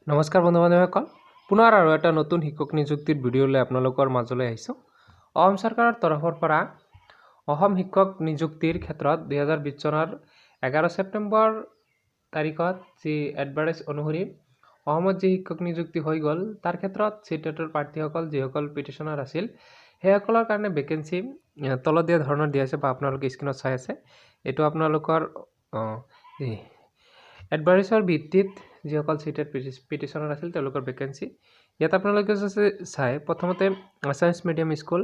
নমস্কাৰ বন্ধু বান্ধৱীসকল, পুনৰ আৰু এটা নতুন শিক্ষক নিযুক্তিৰ ভিডিঅ'লৈ আপোনালোকৰ মাজলৈ আহিছোঁ। অসম চৰকাৰৰ তৰফৰ পৰা অসম শিক্ষক নিযুক্তিৰ ক্ষেত্ৰত 2020 চনৰ 11 ছেপ্টেম্বৰ তাৰিখত যি এডভাৰটাইজ অনুসৰি অসমত যি শিক্ষক নিযুক্তি হৈ গ'ল তাৰ ক্ষেত্ৰত চিটেটৰ প্ৰাৰ্থীসকল যিসকল পিটিশ্যনাৰ আছিল সেইসকলৰ কাৰণে ভেকেঞ্চি তলত দিয়া ধৰণৰ দিয়া আছে বা আপোনালোকে স্ক্ৰীনত চাই আছে। এইটো আপোনালোকৰ এডভাৰটাইজৰ ভিত্তিত যিসকল চিটেট পিটিশ্যনাৰ আছিল তেওঁলোকৰ ভেকেঞ্চি ইয়াত আপোনালোকে চাই প্ৰথমতে আছামিজ মিডিয়াম স্কুল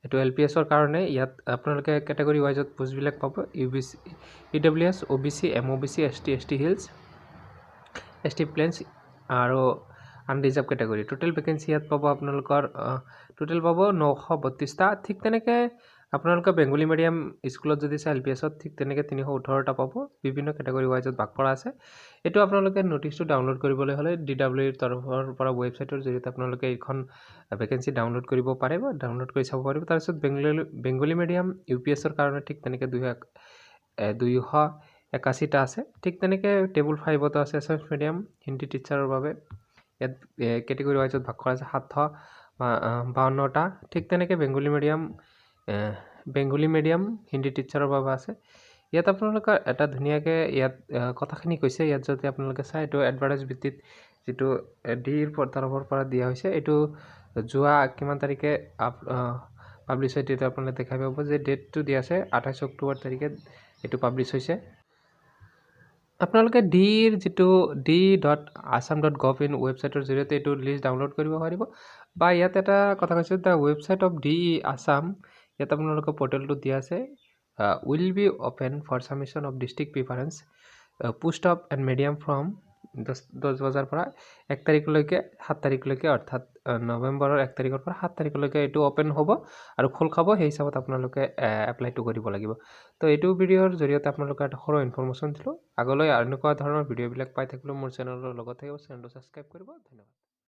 এইটো LPSৰ কাৰণে ইয়াত আপোনালোকে কেটেগৰী ৱাইজত পোষ্টবিলাক পাব। UBC EWS OBC MOBC ST ST hills ST planes আৰু আনৰিজাৰ্ভ কেটেগৰী টোটেল ভেকেঞ্চি ইয়াত পাব আপোনালোকৰ টোটেল পাব 932টা। ঠিক তেনেকৈ আপোনালোকে বেংগলী মিডিয়াম স্কুলত যদি চাই LPSত ঠিক তেনেকৈ 318টা পাব। বিভিন্ন কেটেগৰী ৱাইজত ভাগ কৰা আছে। এইটো আপোনালোকে নটিচটো ডাউনলোড কৰিবলৈ হ'লে DEEৰ তৰফৰ পৰা ৱেবছাইটৰ জৰিয়তে আপোনালোকে এইখন ভেকেঞ্চি ডাউনলোড কৰিব পাৰে বা ডাউনলোড কৰি চাব পাৰিব। তাৰপিছত বেংগলী মিডিয়াম UPSৰ কাৰণে ঠিক তেনেকৈ 281টা আছে। ঠিক তেনেকৈ টেবুল 5তো আছে আছামিজ মিডিয়াম হিন্দী টিচাৰৰ বাবে ইয়াত কেটেগৰী ৱাইজত ভাগ কৰা আছে 752টা। ঠিক তেনেকৈ বেংগলী মিডিয়াম হিন্দী টিচাৰৰ বাবে আছে। ইয়াত আপোনালোকৰ এটা ধুনীয়াকৈ ইয়াত কথাখিনি কৈছে। ইয়াত যদি আপোনালোকে চাই এইটো এডভাৰটাইজ ভিত্তিত যিটো DEEৰ তৰফৰ পৰা দিয়া হৈছে এইটো যোৱা কিমান তাৰিখে পাব্লিছ হয় এইটো আপোনালোকে দেখাই পাব যে ডেটটো দিয়া আছে 28 অক্টোবৰ তাৰিখে এইটো পাব্লিছ হৈছে। আপোনালোকে DEEৰ যিটো DEE.assam.gov.in ৱেবছাইটৰ জৰিয়তে এইটো লিষ্ট ডাউনলোড কৰিব পাৰিব বা ইয়াত এটা কথা কৈছোঁ the website of DEE Assam ইয়াত আপোনালোকৰ পৰ্টেলটো দিয়া আছে will be open for submission of district preference post of and medium from 10 বজাৰ পৰা 1 তাৰিখলৈকে 7 তাৰিখলৈকে অৰ্থাৎ নৱেম্বৰৰ 1 তাৰিখৰ পৰা 7 তাৰিখলৈকে এইটো অপেন হ'ব আৰু খোল খাব। সেই হিচাপত আপোনালোকে এপ্লাইটো কৰিব লাগিব। তো এইটো ভিডিঅ'ৰ জৰিয়তে আপোনালোকে এটা সৰু ইনফৰমেশ্যন দিলোঁ। আগলৈ এনেকুৱা ধৰণৰ ভিডিঅ'বিলাক পাই থাকিলেও মোৰ চেনেলৰ লগত থাকিব। চেনেলটো ছাবস্ক্ৰাইব কৰিব। ধন্যবাদ।